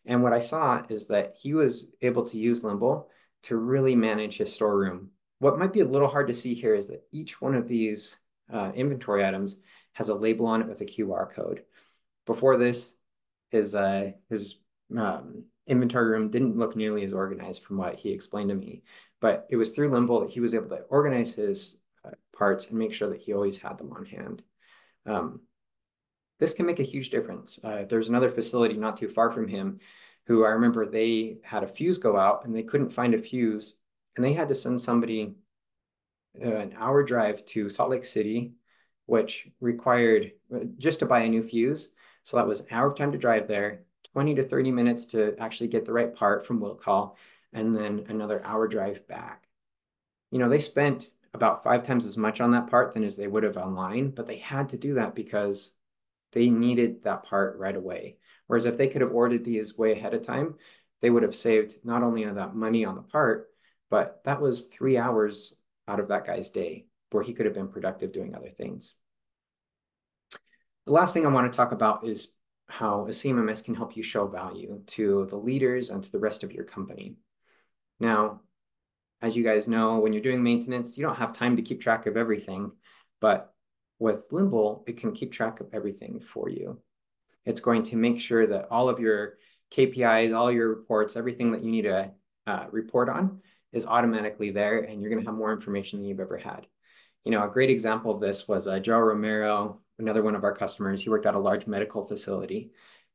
And what I saw is that he was able to use Limble to really manage his storeroom. What might be a little hard to see here is that each one of these inventory items has a label on it with a QR code. Before this, his inventory room didn't look nearly as organized from what he explained to me. But it was through Limble that he was able to organize his parts and make sure that he always had them on hand. This can make a huge difference. There's another facility not too far from him who I remember they had a fuse go out and they couldn't find a fuse, and they had to send somebody an hour drive to Salt Lake City, which required just to buy a new fuse. So that was an hour of time to drive there, 20 to 30 minutes to actually get the right part from will call, and then another hour drive back. They spent about 5 times as much on that part than as they would have online, but they had to do that because they needed that part right away. Whereas if they could have ordered these way ahead of time, they would have saved not only that money on the part, but that was 3 hours out of that guy's day where he could have been productive doing other things. The last thing I want to talk about is how a CMMS can help you show value to the leaders and to the rest of your company. Now, as you guys know, when you're doing maintenance, you don't have time to keep track of everything, but with Limble, it can keep track of everything for you. It's going to make sure that all of your KPIs, all your reports, everything that you need to report on is automatically there, and you're going to have more information than you've ever had. A great example of this was Joe Romero, another one of our customers. He worked at a large medical facility,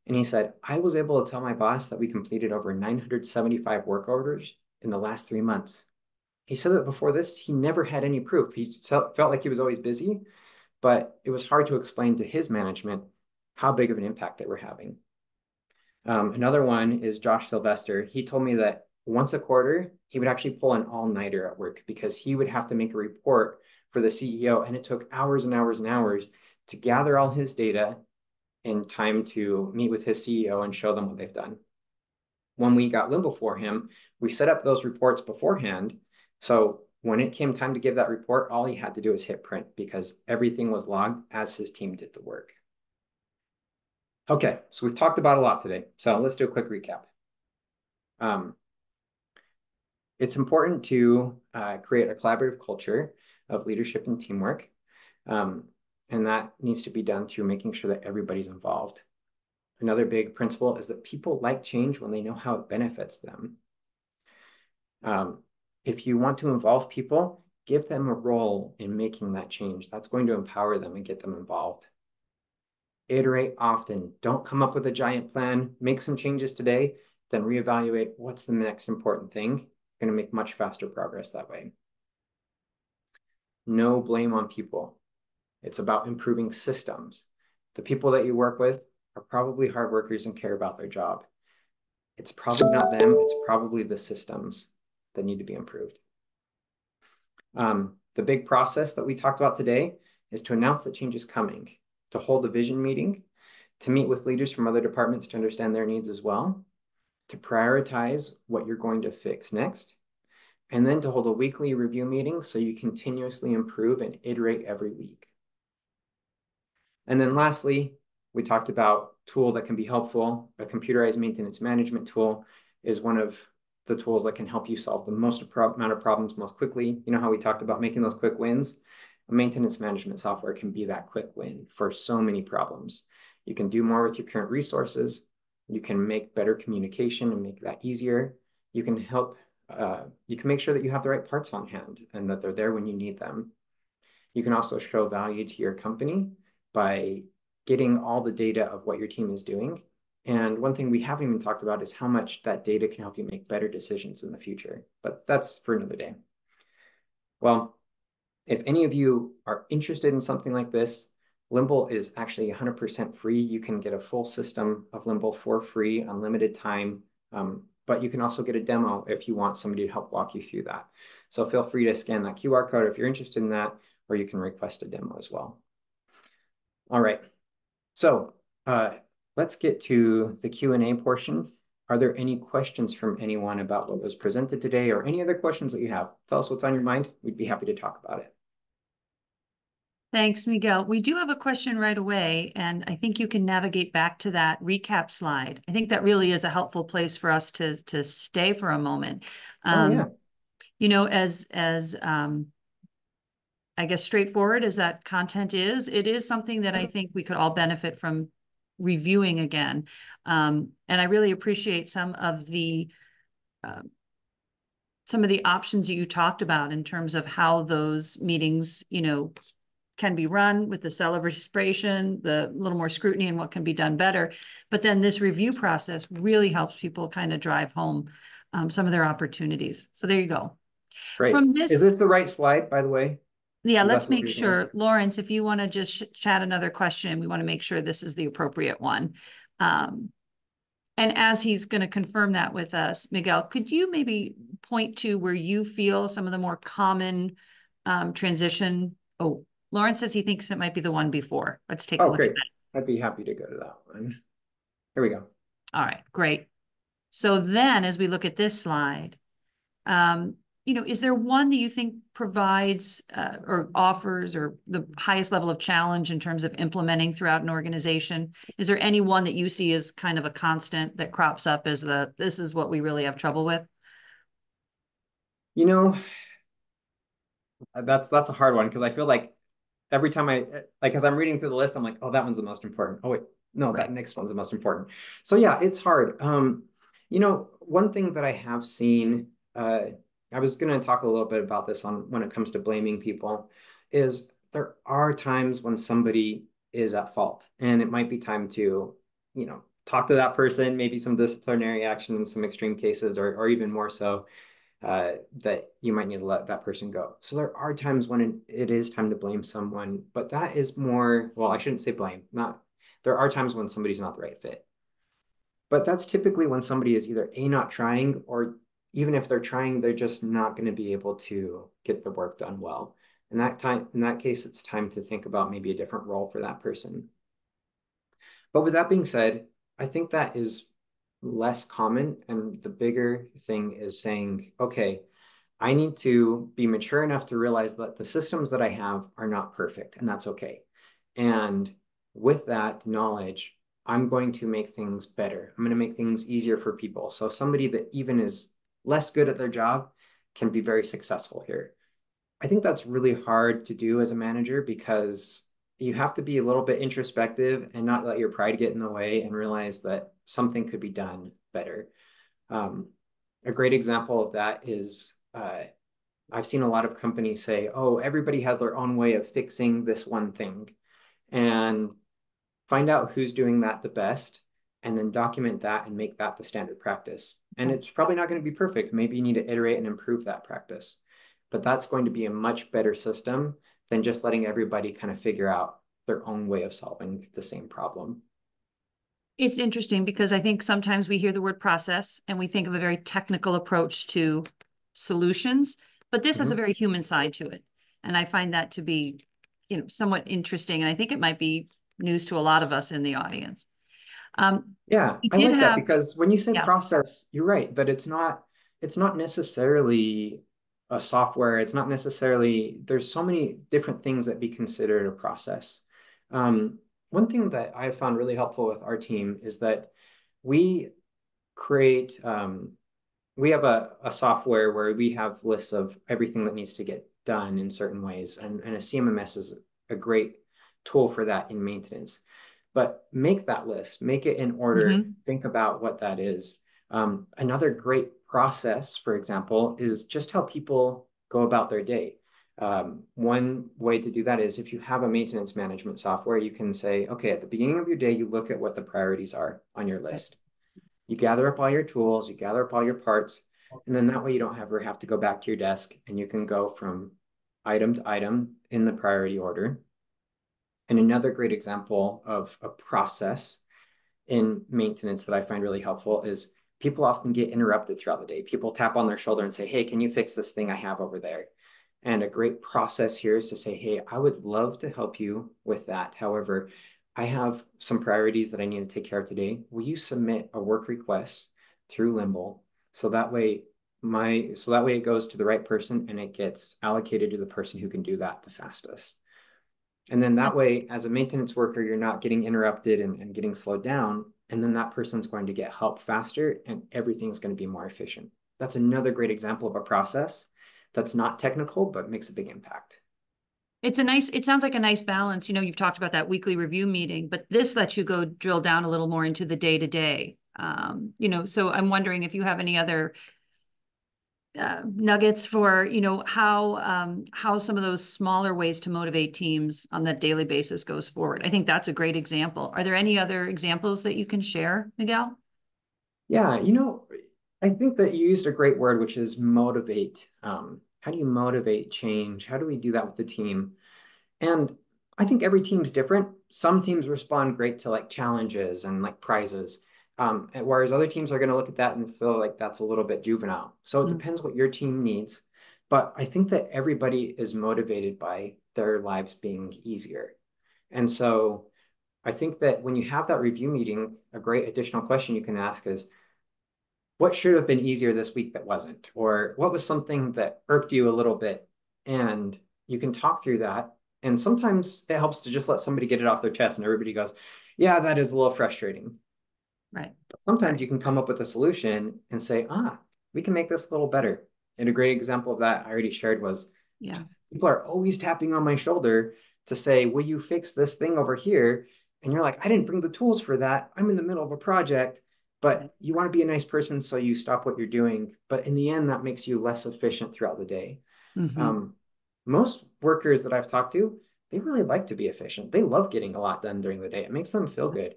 and he said, I was able to tell my boss that we completed over 975 work orders in the last 3 months. He said that before this, he never had any proof. He felt like he was always busy, but it was hard to explain to his management how big of an impact they were having. Another one is Josh Sylvester. He told me that once a quarter, he would actually pull an all-nighter at work because he would have to make a report for the CEO, and it took hours and hours and hours to gather all his data in time to meet with his CEO and show them what they've done. When we got Limble for him, we set up those reports beforehand. So when it came time to give that report, all he had to do was hit print because everything was logged as his team did the work. Okay, so we've talked about a lot today. So let's do a quick recap. It's important to create a collaborative culture of leadership and teamwork. And that needs to be done through making sure that everybody's involved. Another big principle is that people like change when they know how it benefits them. If you want to involve people, give them a role in making that change. That's going to empower them and get them involved. Iterate often. Don't come up with a giant plan. Make some changes today, then reevaluate what's the next important thing. You're going to make much faster progress that way. No blame on people. It's about improving systems. The people that you work with are probably hard workers and care about their job. It's probably not them. It's probably the systems that need to be improved. The big process that we talked about today is to announce that change is coming, to hold a vision meeting, to meet with leaders from other departments to understand their needs as well, to prioritize what you're going to fix next, and then to hold a weekly review meeting so you continuously improve and iterate every week. And then lastly, we talked about a tool that can be helpful. A computerized maintenance management tool is one of the tools that can help you solve the most amount of problems most quickly. You know how we talked about making those quick wins? A maintenance management software can be that quick win for so many problems. You can do more with your current resources. You can make better communication and make that easier. You can help, you can make sure that you have the right parts on hand and that they're there when you need them. You can also show value to your company by getting all the data of what your team is doing. And one thing we haven't even talked about is how much that data can help you make better decisions in the future. But that's for another day. Well, if any of you are interested in something like this, Limble is actually 100% free. You can get a full system of Limble for free, unlimited time. But you can also get a demo if you want somebody to help walk you through that. So feel free to scan that QR code if you're interested in that, or you can request a demo as well. All right, so let's get to the Q&A portion. Are there any questions from anyone about what was presented today or any other questions that you have? Tell us what's on your mind. We'd be happy to talk about it. Thanks, Miguel. We do have a question right away, and I think you can navigate back to that recap slide. I think that really is a helpful place for us to stay for a moment. Yeah. You know, as I guess straightforward as that content is, it is something that I think we could all benefit from reviewing again. And I really appreciate some of the options that you talked about in terms of how those meetings, you know, can be run with the celebration, the little more scrutiny and what can be done better. But then this review process really helps people kind of drive home some of their opportunities. So there you go. Great. Is this the right slide, by the way? Yeah, let's make sure. Lawrence, if you want to just chat another question, we want to make sure this is the appropriate one. And as he's going to confirm that with us, Miguel, could you maybe point to where you feel some of the more common transition? Oh, Lawrence says he thinks it might be the one before. Let's take a look at that. I'd be happy to go to that one. Here we go. All right, great. So then as we look at this slide, you know, is there one that you think provides or offers or the highest level of challenge in terms of implementing throughout an organization? Is there any one that you see as kind of a constant that crops up as this is what we really have trouble with? You know, that's a hard one because I feel like every time as I'm reading through the list, I'm like, oh, that one's the most important. Oh, wait, no, that next one's the most important. So yeah, it's hard. You know, one thing that I have seen, I was going to talk a little bit about this when it comes to blaming people, is there are times when somebody is at fault, and it might be time to, you know, talk to that person, maybe some disciplinary action in some extreme cases, or even more so, that you might need to let that person go. So there are times when it is time to blame someone, but that is more, well, I shouldn't say blame, there are times when somebody's not the right fit. But that's typically when somebody is either not trying, or even if they're trying, they're just not going to be able to get the work done well. In that case, it's time to think about maybe a different role for that person. But with that being said, I think that is less common. And the bigger thing is saying, okay, I need to be mature enough to realize that the systems that I have are not perfect, and that's okay. And with that knowledge, I'm going to make things better. I'm going to make things easier for people. So somebody that even is less good at their job can be very successful here. I think that's really hard to do as a manager because you have to be a little bit introspective and not let your pride get in the way and realize that something could be done better. Um, a great example of that is I've seen a lot of companies say, oh, everybody has their own way of fixing this one thing. And find out who's doing that the best, and then document that and make that the standard practice. And it's probably not going to be perfect. Maybe you need to iterate and improve that practice. But that's going to be a much better system than just letting everybody kind of figure out their own way of solving the same problem. It's interesting because I think sometimes we hear the word process and we think of a very technical approach to solutions, but this has a very human side to it. And I find that to be, somewhat interesting. And I think it might be news to a lot of us in the audience. Yeah, We I did like that have, because when you say yeah, process, you're right, but it's not necessarily a software. It's not necessarily, there's so many different things that be considered a process. Um, One thing that I found really helpful with our team is that we create, we have a software where we have lists of everything that needs to get done in certain ways, and a CMMS is a great tool for that in maintenance. But make that list, make it in order, think about what that is. Another great process, for example, is just how people go about their day. One way to do that is if you have a maintenance management software, you can say, okay, at the beginning of your day, you look at what the priorities are on your list. You gather up all your tools, you gather up all your parts, and then that way you don't ever have to go back to your desk and you can go from item to item in the priority order. And another great example of a process in maintenance that I find really helpful is people often get interrupted throughout the day. People tap on their shoulder and say, hey, can you fix this thing I have over there? And a great process here is to say, hey, I would love to help you with that. However, I have some priorities that I need to take care of today. Will you submit a work request through Limble so that way it goes to the right person and it gets allocated to the person who can do that the fastest. And then that way, as a maintenance worker, you're not getting interrupted and getting slowed down. And then that person's going to get help faster and everything's going to be more efficient. That's another great example of a process that's not technical, but makes a big impact. it sounds like a nice balance. You've talked about that weekly review meeting, but this lets you go drill down a little more into the day to day. So I'm wondering if you have any other nuggets for how some of those smaller ways to motivate teams on that daily basis goes forward. I think that's a great example. Are there any other examples that you can share, Miguel? Yeah, I think that you used a great word, which is motivate. How do you motivate change? How do we do that with the team? And I think every team's different. Some teams respond great to like challenges and like prizes. Whereas other teams are going to look at that and feel like that's a little bit juvenile. So it depends what your team needs. But I think that everybody is motivated by their lives being easier. And so I think that when you have that review meeting, a great additional question you can ask is, what should have been easier this week that wasn't? Or what was something that irked you a little bit? And you can talk through that. And sometimes it helps to just let somebody get it off their chest and everybody goes, yeah, that is a little frustrating. Right. But sometimes you can come up with a solution and say, we can make this a little better. And a great example of that I already shared was, people are always tapping on my shoulder to say, will you fix this thing over here? And you're like, I didn't bring the tools for that. I'm in the middle of a project. But you want to be a nice person, so you stop what you're doing. But in the end, that makes you less efficient throughout the day. Most workers that I've talked to, they really like to be efficient. They love getting a lot done during the day. It makes them feel good.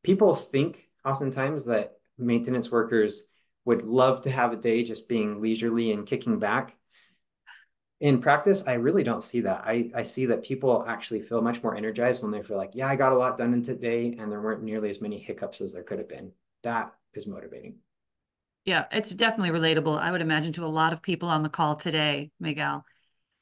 People think oftentimes that maintenance workers would love to have a day just being leisurely and kicking back. In practice, I really don't see that. I see that people actually feel much more energized when they feel like, yeah, I got a lot done in today and there weren't nearly as many hiccups as there could have been. That is motivating. Yeah, it's definitely relatable, I would imagine, to a lot of people on the call today, Miguel.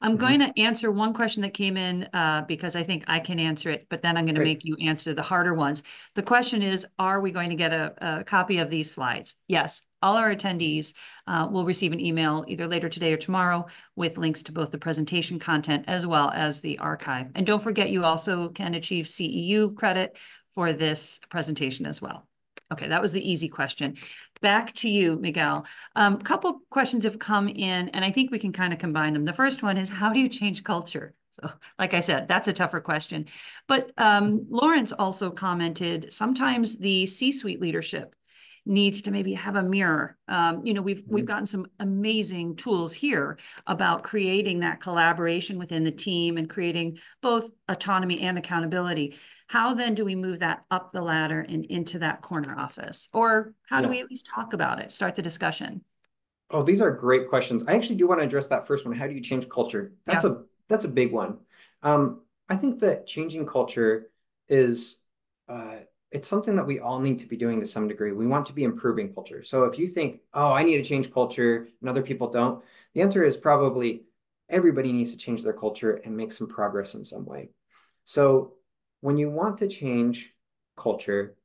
I'm going to answer one question that came in because I think I can answer it, but then I'm going to make you answer the harder ones. The question is, are we going to get a copy of these slides? Yes, all our attendees will receive an email either later today or tomorrow with links to both the presentation content as well as the archive. And don't forget, you also can achieve CEU credit for this presentation as well. Okay, that was the easy question. Back to you, Miguel. A couple questions have come in, and I think we can kind of combine them. The first one is, how do you change culture? So, like I said, that's a tougher question. But Lawrence also commented, sometimes the C-suite leadership needs to maybe have a mirror. We've gotten some amazing tools here about creating that collaboration within the team and creating both autonomy and accountability. How then do we move that up the ladder and into that corner office? Or how do we at least talk about it, start the discussion? Oh, these are great questions. I actually do want to address that first one. How do you change culture? That's a big one. I think that changing culture is it's something that we all need to be doing to some degree. We want to be improving culture. So if you think, oh, I need to change culture and other people don't, the answer is probably everybody needs to change their culture and make some progress in some way. So when you want to change culture,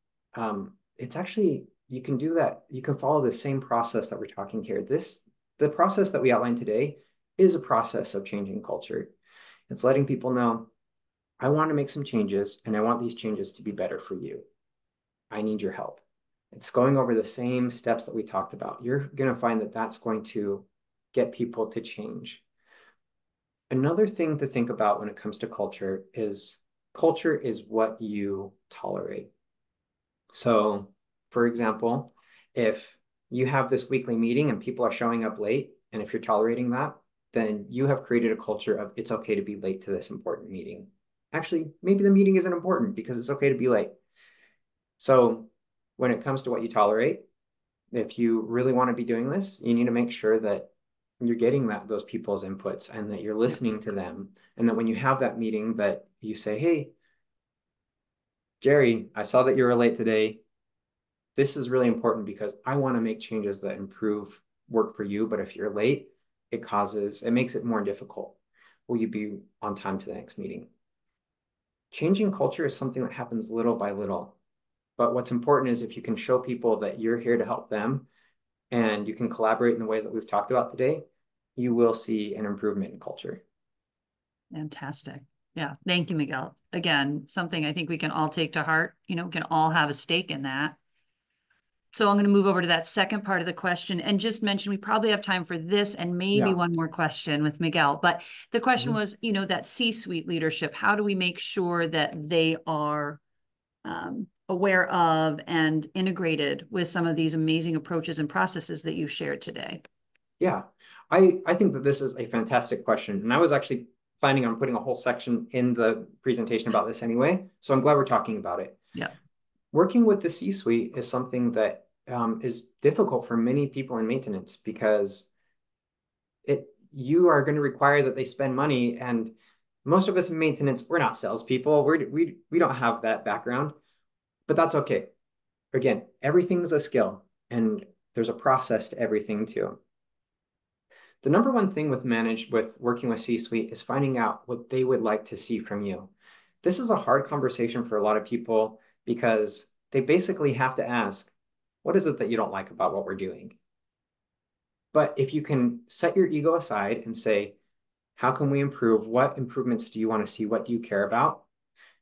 it's actually, you can do that. You can follow the same process that we're talking here. The process that we outlined today is a process of changing culture. It's letting people know, I want to make some changes and I want these changes to be better for you. I need your help. It's going over the same steps that we talked about. You're going to find that that's going to get people to change. Another thing to think about when it comes to culture is what you tolerate. So, for example, if you have this weekly meeting and people are showing up late, and if you're tolerating that, then you have created a culture of it's okay to be late to this important meeting. Actually, maybe the meeting isn't important because it's okay to be late. So when it comes to what you tolerate, if you really want to be doing this, you need to make sure that you're getting those people's inputs and that you're listening to them. And that when you have that meeting that you say, hey, Jerry, I saw that you were late today. This is really important because I want to make changes that improve work for you. But if you're late, it makes it more difficult. Will you be on time to the next meeting? Changing culture is something that happens little by little. But what's important is if you can show people that you're here to help them and you can collaborate in the ways that we've talked about today, you will see an improvement in culture. Fantastic. Yeah. Thank you, Miguel. Again, something I think we can all take to heart, can all have a stake in that. So I'm going to move over to that second part of the question and just mention we probably have time for this and maybe one more question with Miguel. But the question was, that C-suite leadership, how do we make sure that they are aware of and integrated with some of these amazing approaches and processes that you shared today? Yeah, I think that this is a fantastic question. And I was actually planning on putting a whole section in the presentation about this anyway. So I'm glad we're talking about it. Yeah. Working with the C-suite is something that is difficult for many people in maintenance because you are going to require that they spend money. And most of us in maintenance, we're not salespeople. We don't have that background, but that's okay. Again, everything's a skill and there's a process to everything too. The number one thing with working with C-suite is finding out what they would like to see from you. This is a hard conversation for a lot of people because they basically have to ask, what is it that you don't like about what we're doing? But if you can set your ego aside and say, how can we improve? What improvements do you want to see? What do you care about?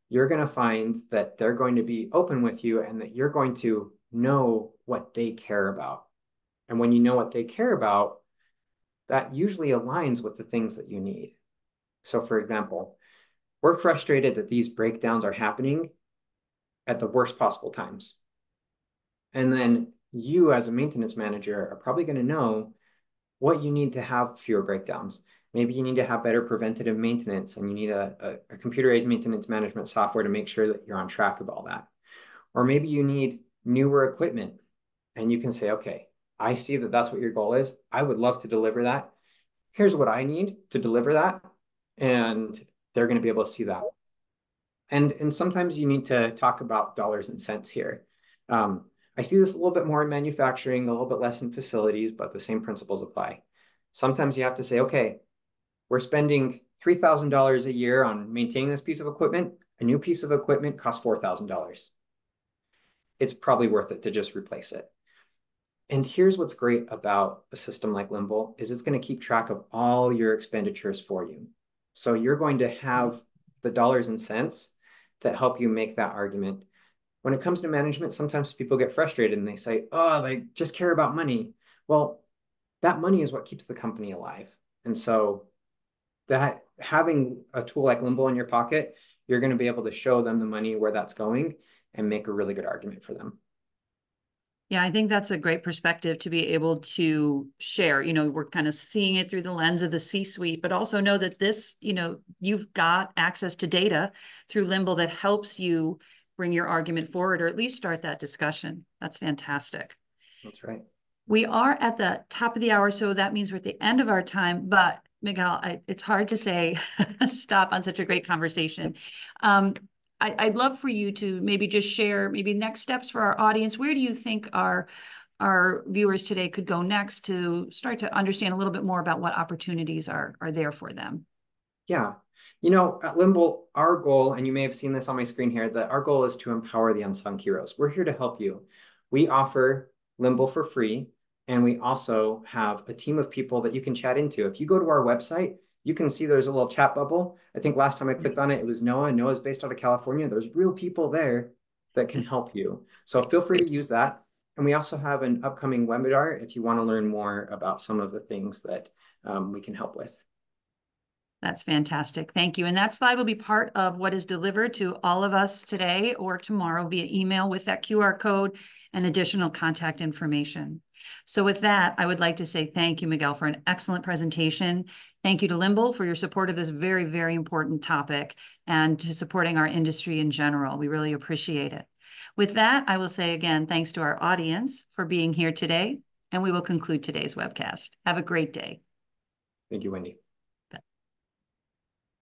You're going to find that they're going to be open with you and that you're going to know what they care about. And when you know what they care about, that usually aligns with the things that you need. So for example, we're frustrated that these breakdowns are happening at the worst possible times. And then you as a maintenance manager are probably going to know what you need to have fewer breakdowns. Maybe you need to have better preventative maintenance and you need a computer-aided maintenance management software to make sure that you're on track of all that. Or maybe you need newer equipment and you can say, okay, I see that that's what your goal is. I would love to deliver that. Here's what I need to deliver that. And they're going to be able to see that. And sometimes you need to talk about dollars and cents here. I see this a little bit more in manufacturing, a little bit less in facilities, but the same principles apply. Sometimes you have to say, okay, we're spending $3,000 a year on maintaining this piece of equipment. A new piece of equipment costs $4,000. It's probably worth it to just replace it. And here's what's great about a system like Limble is it's going to keep track of all your expenditures for you. So you're going to have the dollars and cents that help you make that argument. when it comes to management, sometimes people get frustrated and they say, oh, they just care about money. Well, that money is what keeps the company alive. And so that having a tool like Limble in your pocket, you're going to be able to show them the money where that's going and make a really good argument for them. Yeah, I think that's a great perspective to be able to share. You know, we're kind of seeing it through the lens of the C-suite, but also know that this, you know, you've got access to data through Limble that helps you bring your argument forward or at least start that discussion. That's fantastic. That's right. We are at the top of the hour, so that means we're at the end of our time, but Miguel, it's hard to say stop on such a great conversation. I'd love for you to maybe just share maybe next steps for our audience. Where do you think our viewers today could go next to start to understand a little bit more about what opportunities are there for them? Yeah. You know, at Limble, our goal, and you may have seen this on my screen here, that our goal is to empower the unsung heroes. We're here to help you. We offer Limble for free, and we also have a team of people that you can chat into. If you go to our website, you can see there's a little chat bubble. I think last time I clicked on it, it was Noah. Noah's based out of California. There's real people there that can help you. So feel free to use that. And we also have an upcoming webinar if you want to learn more about some of the things that we can help with. That's fantastic. Thank you. And that slide will be part of what is delivered to all of us today or tomorrow via email with that QR code and additional contact information. So with that, I would like to say thank you, Miguel, for an excellent presentation. Thank you to Limble for your support of this very, very important topic and to supporting our industry in general. We really appreciate it. With that, I will say again, thanks to our audience for being here today, and we will conclude today's webcast. Have a great day. Thank you, Wendy.